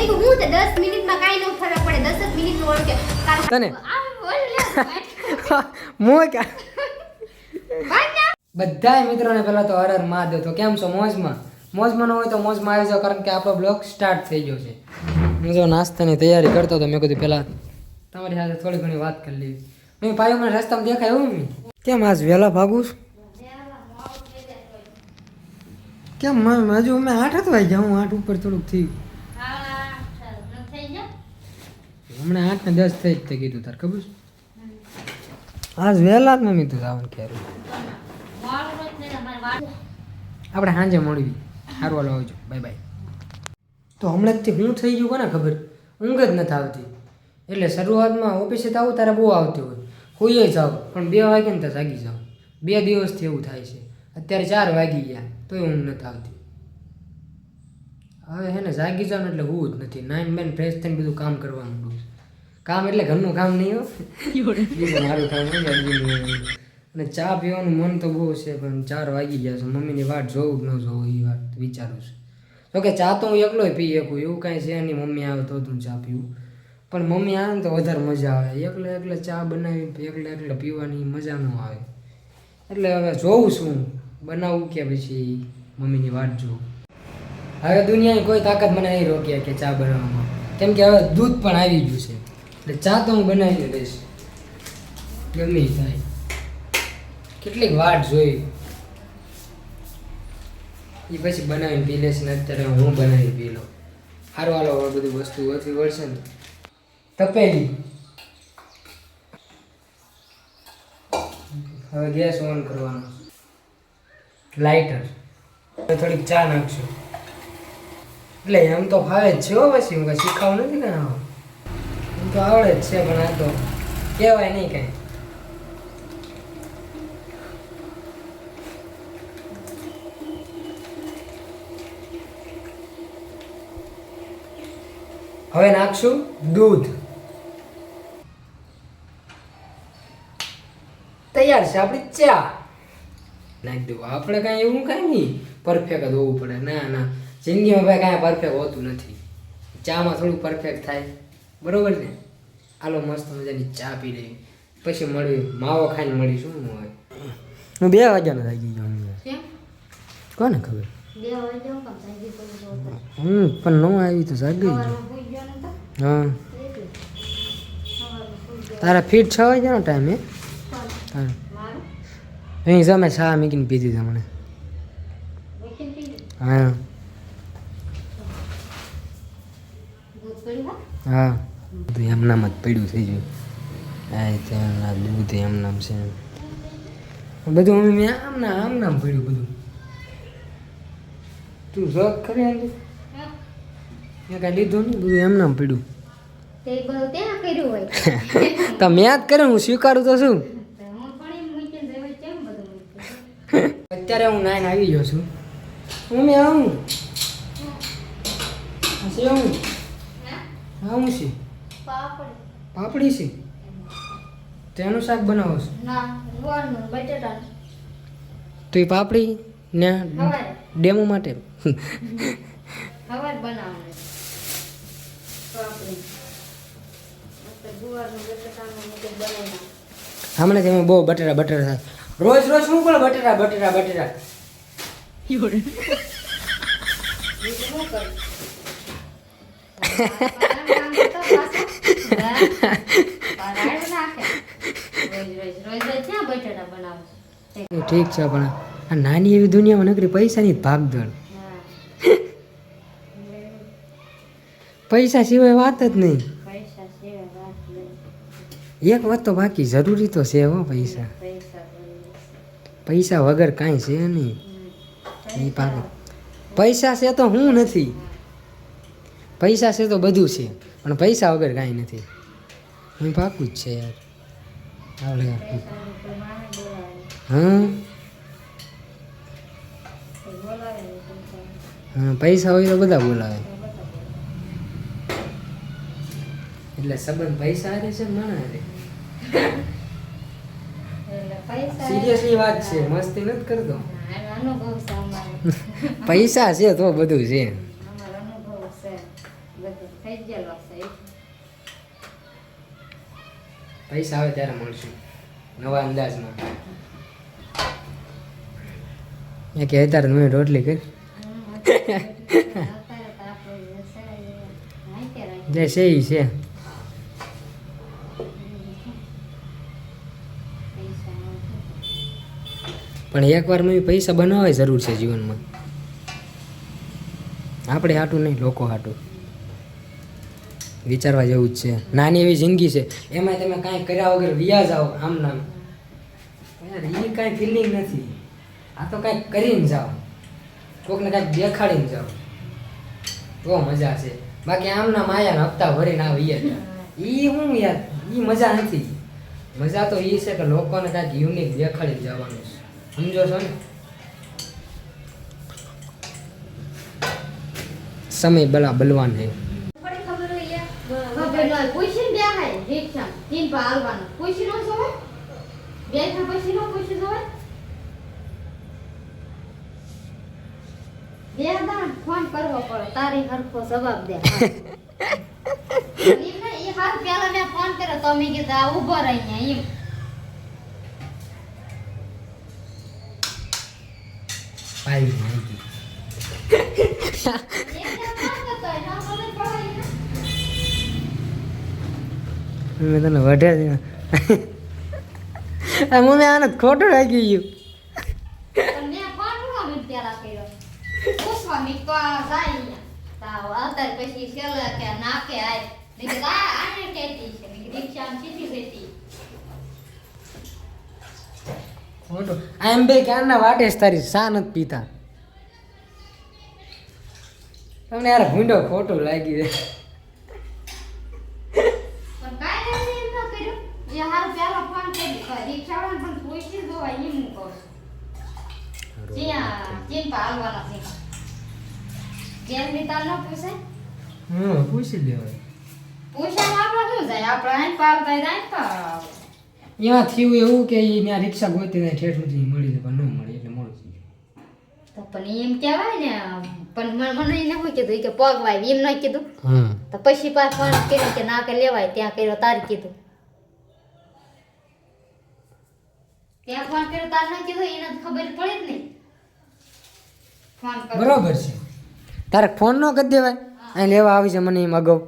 કીધું હું તે 10 મિનિટમાં કાઈ નો ફરક પડે 10 જ મિનિટનો ઓળ કે તને બધા મિત્રોને પહેલા તો હર હર મહાદેવ. તો કેમ છો? મોજમાં? મોજમાં ન હોય તો મોજમાં આવી જાઓ, કારણ કે આપણો બ્લોગ સ્ટાર્ટ થઈ ગયો છે. હું જો નાસ્તાની તૈયારી કરતો હતો, મેં કીધું પહેલાં તમારી સાથે થોડી ઘણી વાત કરી લેવી. મેં પાયો મને રસ્તામાં દેખાય એવું મેં કેમ આજ વહેલા ભાગું છું? કેમ હજુ અમે 8 વાગ્યા, હું 8 ઉપર થોડુંક થયું. હમણાં 8 ને 10 થઈ જ કીધું તાર ખબર છે? આજ વહેલા જ મેં મીધું આવવાનું ક્યારે. આપણે સાંજે મળવી. સારું હાલો આવજો, બાય બાય. તો હમણાંથી હું થઈ ગયું કોને ખબર, ઊંઘ જ નથી આવતી. એટલે શરૂઆતમાં ઓફિસે તો આવું તારે બહુ આવતી હોય, હોઈએ જાવ પણ 2 વાગે ને ત્યાં જાગી જાવ. 2 દિવસથી એવું થાય છે. અત્યારે 4 વાગી ગયા તોય ઊંઘ નથી આવતી. હવે હે ને જાગી જાવ ને એટલે હું જ નથી. 9 ફ્રેશ થઈને બધું કામ કરવાનું હતું. કામ એટલે ઘરનું કામ નહીં હો, મારું કામ હોય. અને ચા પીવાનું મન તો બહુ છે, પણ 4 વાગી ગયા છે. મમ્મીની વાટ જોવું કે ન જોવું એ વાત વિચારું છું. તો કે ચા તો હું એકલો પી શકું, એવું કાંઈ છે નહીં. મમ્મી આવે તો હું ચા પીવું, પણ મમ્મી આવે ને તો વધારે મજા આવે. એકલે ચા બનાવી એકલે પીવાની મજા ન આવે. એટલે હવે જોઉં છું બનાવું કે પછી મમ્મીની વાટ જોઉં. હવે દુનિયાની કોઈ તાકાત મને નહીં રોકે કે ચા બનાવવામાં, કેમ કે હવે દૂધ પણ આવી ગયું છે. એટલે ચા તો હું બનાવીને લઈશ, ગમે થાય. કેટલીક વાટ જોઈ એ પછી બનાવીને પી લેશે ને અત્યારે હું બનાવી પી લઉં. સારું હાલો, હવે બધી વસ્તુ ઓછી વળશે ને. તપેલી, હવે ગેસ ઓન કરવાનો, લાઇટર, થોડીક ચા નાખશું. એટલે એમ તો ફાવે જ છે હો, પછી હું કંઈ શીખાવું નથી ને. એમ તો આવડે જ છે, પણ આ તો કહેવાય નહીં કાંઈ. હવે નાખશું દૂધ. તૈયાર છે આપણી ચા. નાખી દઉં. આપણે કાંઈ એવું કાંઈ નહીં પરફેક્ટ જ હોવું પડે. ના જિંદગીમાં ભાઈ કાંઈ પરફેક્ટ હોતું નથી. ચામાં થોડું પરફેક્ટ થાય, બરોબર ને? હાલો મસ્ત મજાની ચા પી લઈએ, પછી મળવી. માવો ખાઈને મળીશું. હું હવે હું 2 વાગ્યાનો થઈ ગયો. કોને ખબર? પણ ન આવી તો જાગી ગયો. હા, તારા ફીટ 6 વાગ્યાનો ટાઈમ હે? અહીં જમે ચા મૂકીને પીધી તમને. હા હા, બધું એમનામ જ પડ્યું થઈ ગયું. આ ત્યાં દૂધ એમનામ છે બધું. મેં આમનામ પડ્યું બધું. તું જોક કરે મેં કાંઈ લીધું નહીં, બધું એમનામ પડ્યું. તો મેં જ કર્યું, હું સ્વીકારું તો છું. અત્યારે હું નાઈને આવી ગયો છું. હું આવું આવું છે પાપડી છે. તેનું શાક બનાવો છો? તો એ પાપડી ને ડેમો માટે હમણાં તમે બહુ બટેરા થાય. રોજ શું કરો? બટેરા ઠીક છે, પણ આ નાની એવી દુનિયામાં નકરી પૈસાની જ ભાગદોડ. પૈસા સિવાય વાત જ નહીં. એક વાત તો બાકી, જરૂરી તો છે હો પૈસા. પૈસા વગર કાંઈ છે નહીં. એ પાકે પૈસા છે તો હું નથી. પૈસા છે તો બધું છે, પણ પૈસા વગર કાંઈ નથી. હું પાકું જ છે યાર. આવડે હા, પૈસા હોય તો બધા બોલાવે. એટલે સંબંધ પૈસા હારે છે માણા હારે. સિરિયસલી વાત છે, મસ્તી નથી કરતો. પૈસા છે તો બધું છે. થઈ ગયેલો છે પૈસા આવે ત્યારે મળશું નવા અંદાજમાં. એ કે અત્યારે મેં રોટલી કરી જે છે ઈ છે. પણ એકવાર મેં પૈસા બનાવવા જરૂર છે જીવનમાં. આપણે હાટું નહીં, લોકો હાટું વિચારવા જેવું જ છે. નાની એવી જિંદગી છે, એમાં તમે કાંઈ કર્યા વગર વ્યાજ આવો આમ નામ, યાર એ કાંઈ ફિલિંગ નથી. આ તો કાંઈક કરીને જાઓ, કોકને કાંઈક દેખાડીને જાઓ તો મજા છે. બાકી આમના માયાના હપ્તા ભરીને આવી એ હું યાર, એ મજા નથી. મજા તો એ છે કે લોકોને કાંઈક યુનિક દેખાડીને જવાનું છે, સમજો છો ને. સમય બલવાન છે. પૂછી બે હાય રિક્ષા તીન પર આવવાનું પૂછી નો જોવે બે થા પછી નો પૂછી જોવે બે દાન ફોન કરવો પડે તારી હરખો જવાબ દે. એ હાર પેલા મેં ફોન કર્યો તો મેં કીધું આ ઉભો રહી ને એમ પાઈ નહીં મેં તને વઢ્યા છે મમ્મી આને ખોટું રાખી ગયું. મેં ફોન નો પેલા કર્યો પૂછવા મી તો જાય તાવ આતર પછી સેલે કે નાકે આય મેં કીધું આને કેતી છે મેં કીધું રિક્ષામાં સીધી બેઠી ખોટું આમ બે ક્યારના વાટે જ તારી સા નથી પીતા. તમને યાર ભૂંડો ખોટું લાગી છે. પણ કાઈ નથી એમ ન કર્યું એ હાર પેલા ફોન કરી રિક્ષાવાળાને પણ પૂછી જોવા એમ હું કહું છું જ્યાં ચિંતા હાલવાના છે જેમ રીતા ન પૂછાય પૂછી લેવાય. પૂછામાં આપણે શું જાય આપણે આઈ પાલતા જાય તો એમાં થયું એવું કે એ ત્યાં રિક્ષા ગોતી ઠેઠ સુધી મળી જાય પણ ન મળી એટલે મોડું થઈ ગયું. તો પણ એમ કહેવાય ને પણ મને એને શું કીધું કે પગ વાય એમ ન કીધું તો પછી પાછ ફોન કર્યો કે ના કે લેવાય ત્યાં કર્યો તાર કીધું ત્યાં ફોન કર્યો તાર ન કીધું એને ખબર પડે જ નહીં ફોન કર્યો બરોબર છે. તારે ફોન ન કરી દેવાય અહીં લેવા આવી છે મને એમ અગાઉ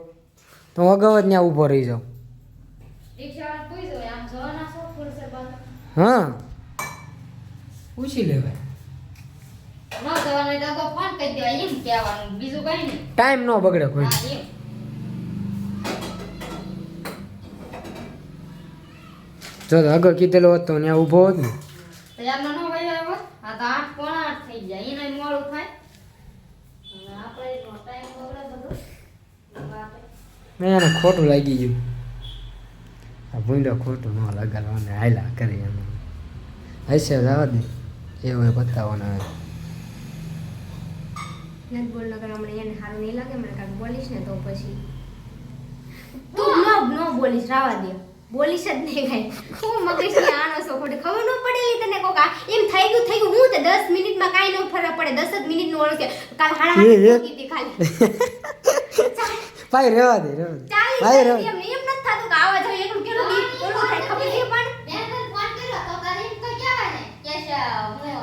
તો હું અગાઉ જ ત્યાં ઊભો રહી જાઉં. રિક્ષાવાળા પૂછ્યું આમ જવાના છો ફુરસર બાદ હા પૂછી લેવાય. ન જવાનું તો ફોન કરી દેવાય એમ કહેવાનું બીજું કઈ નહીં. ટાઈમ ન બગડે કોઈ. હા એમ જો તો આગળ કીધેલો હોત તો ત્યાં ઊભો હોત ને. તો એમનો ન વહી આવ્યો આ તો 8:30 થઈ જાય એને મોડું થાય અને આપણે નો ટાઈમ બગડે બધું મેં એને ખોટું લાગી ગયું. આ ભૂંડો ખોટું ન લગાડવાને હાયલા કરી એમ હશે જવા દે એવું બતાવવાના આવે. નથી બોલ નગર હમણાં એને સારું નહીં લાગે મને કાંઈક બોલીશ ને તો પછી તું ન બોલીશ રાવા દે બોલીશ જ નહીં કાંઈ હું મગજની આનો છો ખોટી ખબર ન પડેલી તને કોક એમ થઈ ગયું હું તો 10 મિનિટમાં કાંઈ ન ફરક પડે 10 જ મિનિટનું ઓળખ કાલ હાડા કીધી ખાલી ભાઈ રહેવા દે ભાઈ રહેવા એમ નથી થતું કે આવા જો એકલું કેલું ઓલું થાય ખબર છે પણ મેં તને ફોન કર્યો તો તારે એમ તો કહેવાય ને કે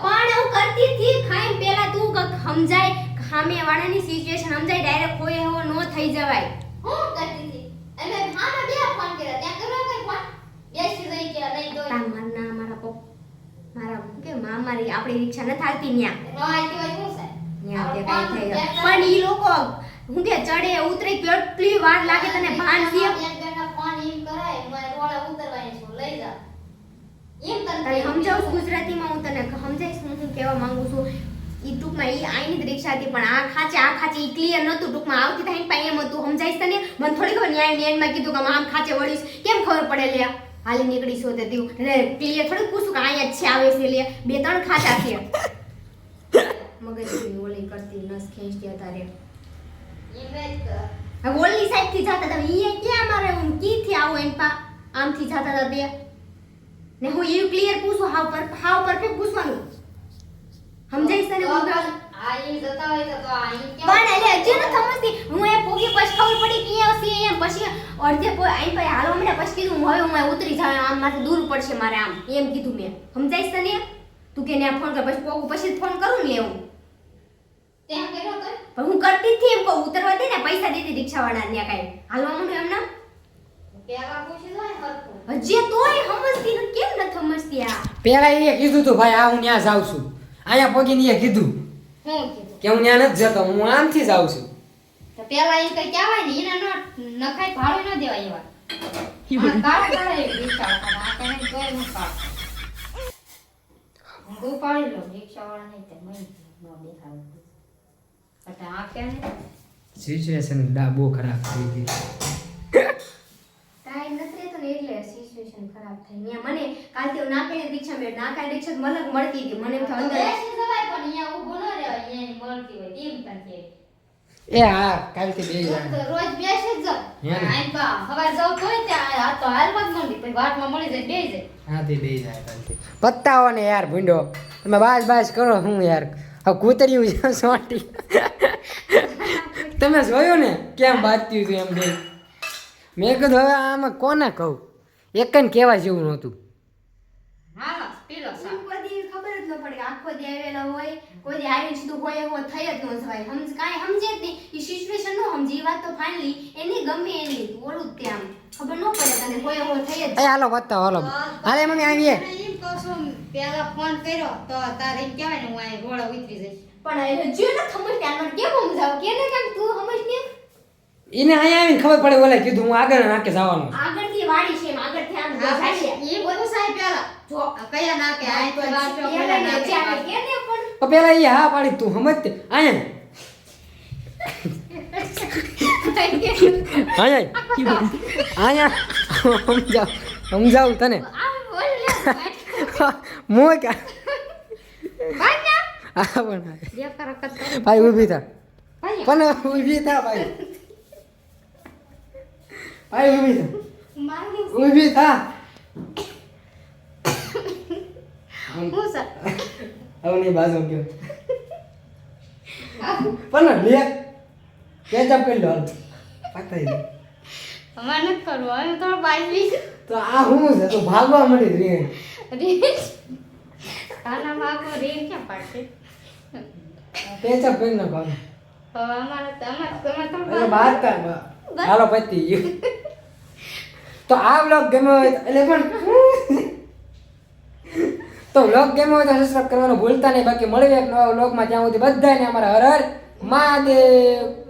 પણ હું કરતી હતી ખાઈ પેલા તું સમજાય સામે વાળાની સિચ્યુએશન સમજાય ડાયરેક્ટ કોઈ એવો નો થઈ જવાય હું કરતી હતી એટલે મામા બે ફોન કર્યા ત્યાં કરો કઈ ફોન બેસી રહી કે નહીં દો મારા મારા કે મારી આપણી રિક્ષા ન થાલતી ન્યા નો આતી હોય શું છે ન્યા કે કાઈ થઈ ગયું પણ ઈ લોકો હું કે ચડે ઉતરે કેટલી વાર લાગે તને ભાન છે ફોન એમ કરાય મારે રોળે ઉતરવાની છું લઈ જા એમ તને સમજાવું ગુજરાતીમાં હું તને સમજાઈશ હું કહેવા માંગુ છું ઈ ટૂંકમાં ઈ આઈની જ રિક્ષા હતી પણ આ ખાચે ઈ ક્લિયર નતું ટૂંકમાં આવતી થાય પાઈ એમ હતું સમજાઈશ તને મને થોડી ખબર ન્યાયમાં કીધું કે આમ ખાચે વળીશ કેમ ખબર પડે લે હાલી નીકળી છો તે દીવ એટલે ક્લિયર થોડું પૂછું કે અહીંયા જ છે આવે છે લે 2-3 ખાચા છે મગજની ઓલી કરતી નસ ખેંચતી હતા રે હવે ઓલી સાઈડ થી જાતા હતા ઈ ક્યાં મારે હું કીથી આવો એન પા આમથી જાતા હતા બે ને હું એવું ક્લિયર પૂછું હાવ પરફેક્ટ પૂછવાનું સમજાઈશ તને હું આ ઈ જતા હોય તો આ ઈ પણ એટલે હજી ન સમજતી હું એ પોગી પછી ખબર પડી કે પછી અડધે આઈ પાસે હાલવા માંડ્યા પછી કીધું હવે હું અહીં ઉતરી જાઉં આમ માથે દૂર પડશે મારે આમ એમ કીધું મેં સમજાઈશ તને તું કે ને ફોન કર પછી પોગું પછી ફોન કરું ને એવું ત્યાં કર્યો તો પણ હું કરતી જ થી એમ કહું ઉતરવા દે ને પૈસા દેતી રિક્ષાવાળા ત્યાં કાંઈ હાલવા માંડ્યું એમ ના પેલા પૂછી લો ને હરખું હજી તોય સમજતી નથી કેમ નથી સમજતી આ પેલા એ કીધું તું ભાઈ આ હું ત્યાં જાઉં છું અહીંયા પગીને એ કીધું હું કીધું કે હું ત્યાં નથી જતો હું આમથી જાઉં છું તો પેલા એ કઈ કહેવાય ને એને નો નખાય ભાડું ન દેવાય એવા કાળા કાળા એ રિક્ષા વાળા આ કને કોઈ ન કાઢ હું પાડી લો રિક્ષા વાળા નહીં તે મય નો દેખાય એટલે આ કે સિચ્યુએશન બહુ ખરાબ થઈ ગઈ ટાઈમ નથી રહેતો ને એટલે સિચ્યુએશન ખરાબ થઈ ત્યાં મને કાલથી હું નાકાઈ રિક્ષા મેળ નાકાઈ રિક્ષા મલક મળતી હતી મને એમ થયું અંદર બેસી જવાય પણ અહીંયા ઊભો ન રહેવાય અહીંયા મળતી હોય તેમ પણ કે એ હા કાલથી બે જાય તો રોજ બેસી જ જાવ આઈ બા હવાર જાવ તોય ત્યાં આ તો હાલમાં જ મંડી પછી વાટમાં મળી જાય બે જાય હાથી બે જાય કાલથી પત્તાઓ ને યાર ભૂંડો તમે બાસ કરો હું યાર હવે કૂતર્યું છે સોટી તમે જોયું ને કેમ બાજ્યું હતું એમ બે મેં કીધું હવે આમાં કોને કહું એક ને કહેવા જેવું નહોતું હાલો પીલો સા કોઈ દી ખબર જ ન પડે કે આખો દી આવેલા હોય કોઈ દી આવીને સીધું હોય એવો થઈ જ ન જવાય કાંઈ સમજે જ નહીં એ સિચ્યુએશન નો સમજી એ વાત તો ફાઇનલી એની ગમે એની ઓળું જ ત્યાં ખબર ન પડે તને હોય એવો થઈ જ એ હાલો પત્તાઓ હાલો હાલે મમ્મી આવીએ એમ કહું છું પેલા ફોન કર્યો તો તારે એમ કહેવાય ને હું અહીં રોડા ઉતરી જઈશ પણ હજી ન સમજ ત્યાં કેમ સમજાવ કે ને કેમ તું સમજ ને એને અહીંયા આવીને ખબર પડે ઓલે કીધું હું આગળ નાકે જવાનું આગળથી વાડી છે એમ આગળથી આમ હા જાય છે એ બધું સાહેબ પેલા જો આ કયા નાકે આ તો પેલા વાંચો ને પેલા નાકે ચાલે કે ને પણ તો પેલા એ હા પાડી તું સમજતે અહીંયા અહીંયા સમજાવું તને આ બોલ લે મોય કા ભાઈ હા પણ જે કરો કર ભાઈ ઊભી થા ભાઈ પણ ઊભી થા ભાઈ ભાઈ ઊભી થા મારું ઊભી થા હું સર હવે ની બાજુ ગયો પણ લે કેચઅપ કરી લો પતાઈ દે અમાર નથી કરવું હવે તો બાઈ તો આ હું છે તો ભાગવા મળી રે રીલ કાના બાપો રીલ ક્યાં પાડશે કેચઅપ કરી નાખો હવે અમારે તો એટલે બાદ કર હાલો પતી ગયું તો આ વ્લોગ ગમ્યો હોય એટલે પણ તો વ્લોગ ગમ્યો હોય તો સબસ્ક્રાઇબ કરવાનું ભૂલતા નહીં બાકી મળીએ એક નવા વ્લોગમાં ત્યાં સુધી બધાને અમારા હર હર મહાદેવ